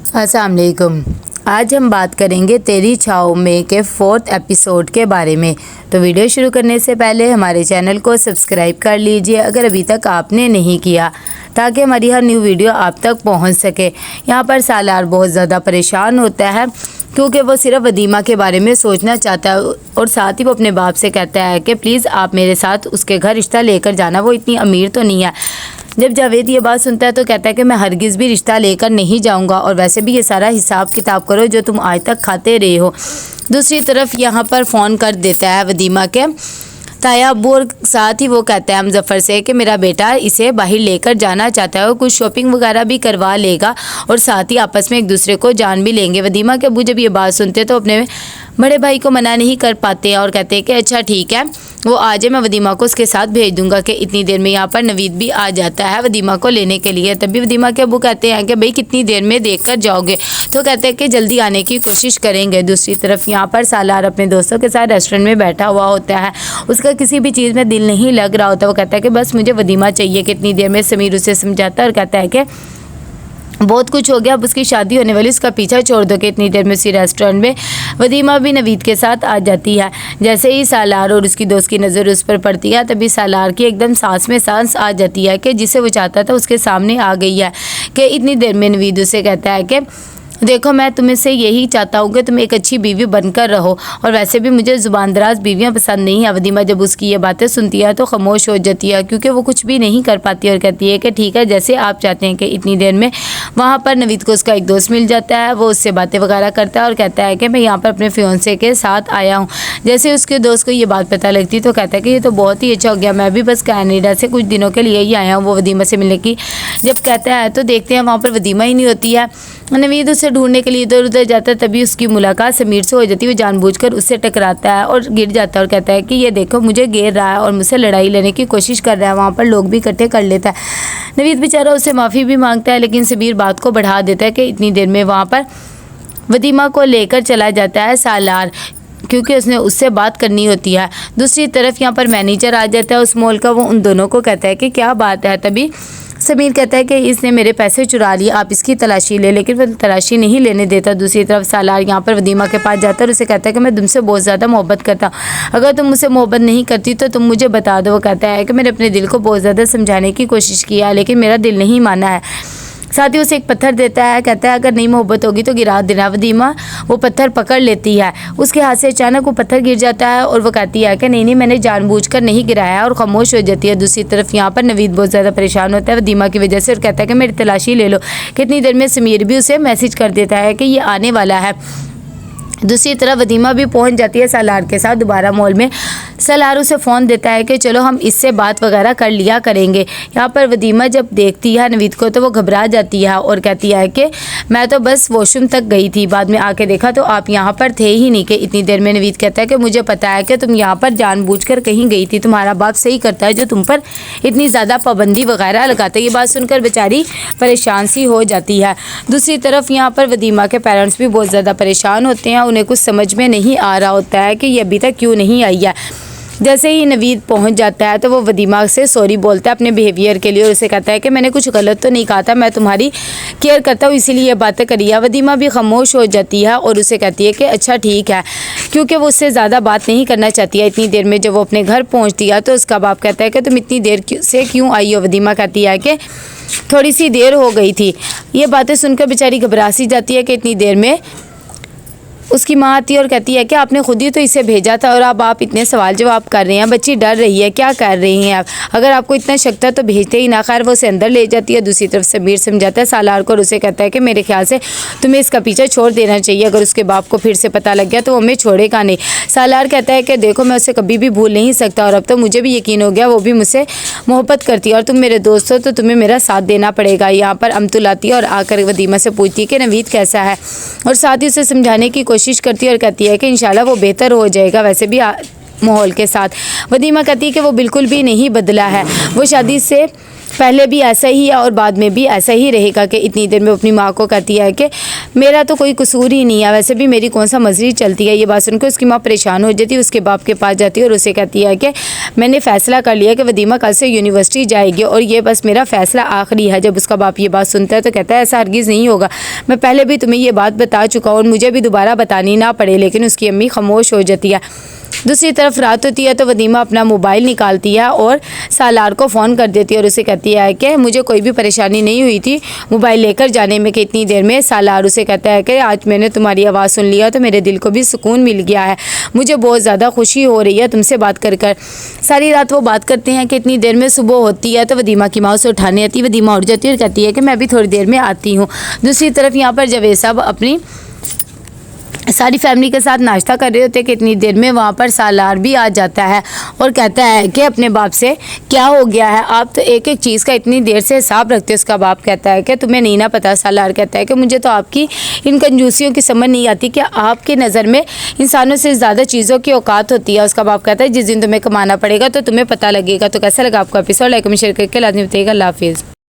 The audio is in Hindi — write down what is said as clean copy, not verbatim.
अस्सलाम वालेकुम। आज हम बात करेंगे तेरी छाँव में के 4th एपिसोड के बारे में। तो वीडियो शुरू करने से पहले हमारे चैनल को सब्सक्राइब कर लीजिए अगर अभी तक आपने नहीं किया, ताकि हमारी हर न्यू वीडियो आप तक पहुंच सके। यहाँ पर सालार बहुत ज़्यादा परेशान होता है क्योंकि वो सिर्फ वदीमा के बारे में सोचना चाहता है और साथ ही वो अपने बाप से कहता है कि प्लीज़ आप मेरे साथ उसके घर रिश्ता लेकर जाना, वो इतनी अमीर तो नहीं है। जब जावेद ये बात सुनता है तो कहता है कि मैं हरगिज़ भी रिश्ता लेकर नहीं जाऊंगा और वैसे भी ये सारा हिसाब किताब करो जो तुम आज तक खाते रहे हो। दूसरी तरफ यहाँ पर फ़ोन कर देता है वदीमा के ताया अब्बू और साथ ही वो कहता है मुजफ्फर से कि मेरा बेटा इसे बाहर लेकर जाना चाहता है और कुछ शॉपिंग वगैरह भी करवा लेगा और साथ ही आपस में एक दूसरे को जान भी लेंगे। वदीमा के अब्बू जब ये बात सुनते तो अपने बड़े भाई को मना नहीं कर पाते और कहते हैं कि अच्छा ठीक है, वो आ जाए, मैं वदीमा को उसके साथ भेज दूंगा। कि इतनी देर में यहाँ पर नवीद भी आ जाता है वदीमा को लेने के लिए। तभी वदीमा के अब्बू कहते हैं कि भाई कितनी देर में देख कर जाओगे, तो कहते हैं कि जल्दी आने की कोशिश करेंगे। दूसरी तरफ यहाँ पर सालार अपने दोस्तों के साथ रेस्टोरेंट में बैठा हुआ होता है, उसका किसी भी चीज़ में दिल नहीं लग रहा होता। वो कहता है कि बस मुझे वदीमा चाहिए। कितनी देर में समीर उसे समझाता है और कहता है कि बहुत कुछ हो गया, अब उसकी शादी होने वाली, उसका पीछा छोड़ दो। कि इतनी देर में उसी रेस्टोरेंट में वदीमा भी नवीद के साथ आ जाती है। जैसे ही सालार और उसकी दोस्त की नज़र उस पर पड़ती है तभी सालार की एकदम सांस में सांस आ जाती है कि जिसे वो चाहता था उसके सामने आ गई है। कि इतनी देर में नवीद उसे कहता है कि देखो मैं तुम्हें से यही चाहता हूँ कि तुम एक अच्छी बीवी बनकर रहो और वैसे भी मुझे ज़ुबानदराज बीवियाँ पसंद नहीं है। वदीमा जब उसकी ये बातें सुनती है तो खामोश हो जाती है क्योंकि वो कुछ भी नहीं कर पाती और कहती है कि ठीक है जैसे आप चाहते हैं। कि इतनी देर में वहाँ पर नवीद को उसका एक दोस्त मिल जाता है, वो उससे बातें वगैरह करता है और कहता है कि मैं यहाँ पर अपने फियोंसे के साथ आया हूँ। जैसे उसके दोस्त को ये बात पता लगती तो कहता है कि ये तो बहुत ही अच्छा हो गया, मैं भी बस कनाडा से कुछ दिनों के लिए ही आया हूँ वो वदीमा से मिलने की। जब कहता है तो देखते हैं वहाँ पर वदीमा ही नहीं होती है। नवीद उसे ढूंढने के लिए इधर उधर जाता है, तभी उसकी मुलाकात समीर से हो जाती है। वो जानबूझकर उससे टकराता है और गिर जाता है और कहता है कि ये देखो मुझे घेर रहा है और मुझसे लड़ाई लेने की कोशिश कर रहा है। वहाँ पर लोग भी इकट्ठे कर लेता है। नवीद बेचारा उससे माफ़ी भी मांगता है लेकिन समीर बात को बढ़ा देता है। कि इतनी देर में वहाँ पर वदीमा को लेकर चला जाता है सालार क्योंकि उसने उससे बात करनी होती है। दूसरी तरफ यहाँ पर मैनेजर आ जाता है उस मॉल का। वो उन दोनों को कहता है कि क्या बात है। तभी समीर कहता है कि इसने मेरे पैसे चुरा लिए, आप इसकी तलाशी ले, लेकिन वो तलाशी नहीं लेने देता। दूसरी तरफ सालार यहाँ पर वदीमा के पास जाता है और उसे कहता है कि मैं तुमसे बहुत ज़्यादा मोहब्बत करता हूँ, अगर तुम मुझसे मोहब्बत नहीं करती तो तुम मुझे बता दो। वो कहता है कि मैंने अपने दिल को बहुत ज़्यादा समझाने की कोशिश किया लेकिन मेरा दिल नहीं माना है। साथ ही उसे एक पत्थर देता है, कहता है अगर नहीं मोहब्बत होगी तो गिरा देना। वदीमा वो पत्थर पकड़ लेती है, उसके हाथ से अचानक वो पत्थर गिर जाता है और वो कहती है कि नहीं मैंने जानबूझकर नहीं गिराया और खामोश हो जाती है। दूसरी तरफ यहाँ पर नवीद बहुत ज़्यादा परेशान होता है वदीमा की वजह से और कहता है कि मेरी तलाशी ले लो। कितनी देर में समीर भी उसे मैसेज कर देता है कि ये आने वाला है। दूसरी तरफ वदीमा भी पहुंच जाती है सालार के साथ दोबारा मॉल में। सालार उसे फ़ोन देता है कि चलो हम इससे बात वगैरह कर लिया करेंगे। यहाँ पर वदीमा जब देखती है नवीद को तो वो घबरा जाती है और कहती है कि मैं तो बस वॉशरूम तक गई थी, बाद में आके देखा तो आप यहाँ पर थे ही नहीं। कि इतनी देर में नवीद कहता है कि मुझे पता है कि तुम यहाँ पर जानबूझकर कहीं गई थी, तुम्हारा बाप सही करता है जो तुम पर इतनी ज़्यादा पाबंदी वगैरह लगाता है। ये बात सुनकर बेचारी परेशान सी हो जाती है। दूसरी तरफ यहाँ पर वदीमा के पेरेंट्स भी बहुत ज़्यादा परेशान होते हैं, उन्हें कुछ समझ में नहीं आ रहा होता है कि ये अभी तक क्यों नहीं आई है। जैसे ही नवीद पहुंच जाता है तो वो वदीमा से सॉरी बोलता है अपने बिहेवियर के लिए और उसे कहता है कि मैंने कुछ गलत तो नहीं कहा था, मैं तुम्हारी केयर करता हूँ इसीलिए ये बातें करी है। वदीमा भी खामोश हो जाती है और उसे कहती है कि अच्छा ठीक है, क्योंकि वो उससे ज़्यादा बात नहीं करना चाहती है। इतनी देर में जब वो अपने घर पहुँचती है तो उसका बाप कहता है कि तुम इतनी देर से क्यों आई हो। वदीमा कहती है कि थोड़ी सी देर हो गई थी। ये बातें सुनकर बेचारी घबरा सी जाती है। कि इतनी देर में उसकी माँ आती है और कहती है कि आपने खुद ही तो इसे भेजा था और अब आप इतने सवाल जवाब कर रहे हैं, बच्ची डर रही है, क्या कर रही हैं आप, अगर आपको इतना शक था तो भेजते ही ना। खैर वो उसे अंदर ले जाती है। दूसरी तरफ समीर समझाता है सालार को और उसे कहता है कि मेरे ख्याल से तुम्हें इसका पीछा छोड़ देना चाहिए, अगर उसके बाप को फिर से पता लग गया तो वो हमें छोड़ेगा नहीं। सालार कहता है कि देखो मैं उसे कभी भी भूल नहीं सकता और अब तो मुझे भी यकीन हो गया वो भी मुझसे मोहब्बत करती है और तुम मेरे दोस्त हो तो तुम्हें मेरा साथ देना पड़ेगा। यहाँ पर अमतुल आती है और आकर वदीमा से पूछती है कि नवीद कैसा है और साथ ही उसे समझाने की कोशिश करती है और कहती है कि इंशाल्लाह वो बेहतर हो जाएगा वैसे भी माहौल के साथ। वदीमा कहती है कि वो बिल्कुल भी नहीं बदला है, वो शादी से पहले भी ऐसा ही है और बाद में भी ऐसा ही रहेगा कि इतनी देर में अपनी माँ को कहती है कि मेरा तो कोई कसूर ही नहीं है, वैसे भी मेरी कौन सा मजरी चलती है। ये बात सुनकर उसकी माँ परेशान हो जाती है, उसके बाप के पास जाती है और उसे कहती है कि मैंने फ़ैसला कर लिया कि वदीमा कल से यूनिवर्सिटी जाएगी और ये बस मेरा फ़ैसला आखिरी है। जब उसका बाप ये बात सुनता है तो कहता है ऐसा हरगिज़ नहीं होगा, मैं पहले भी तुम्हें ये बात बता चुका हूँ और मुझे भी दोबारा बतानी ना पड़े। लेकिन उसकी अम्मी खामोश हो जाती है। दूसरी तरफ रात होती है तो वदीमा अपना मोबाइल निकालती है और सालार को फ़ोन कर देती है और उसे कहती है कि मुझे कोई भी परेशानी नहीं हुई थी मोबाइल लेकर जाने में कि इतनी देर में। सालार उसे कहता है कि आज मैंने तुम्हारी आवाज़ सुन लिया तो मेरे दिल को भी सुकून मिल गया है, मुझे बहुत ज़्यादा खुशी हो रही है तुमसे बात कर कर। सारी रात वो बात करते हैं कि इतनी देर में सुबह होती है तो वदीमा की माँ उसे उठाने आती है। वदीमा उठ जाती है और कहती है कि मैं भी थोड़ी देर में आती हूँ। दूसरी तरफ यहाँ पर जावेद साहब अपनी सारी फैमिली के साथ नाश्ता कर रहे होते हैं कि इतनी देर में वहाँ पर सालार भी आ जाता है और कहता है कि अपने बाप से क्या हो गया है, आप तो एक एक चीज़ का इतनी देर से हिसाब रखते हो। उसका बाप कहता है कि तुम्हें नहीं ना पता। सालार कहता है कि मुझे तो आपकी इन कंजूसियों की समझ नहीं आती कि आपकी नज़र में इंसानों से ज़्यादा चीज़ों की औकात होती है। उसका बाप कहता है जिस दिन तुम्हें कमाना पड़ेगा तो तुम्हें पता लगेगा। तो कैसा लगा आपको एपिसोड, लाइक में शेयर करके लाजमी बताइएगा। अल्लाह हाफिज़।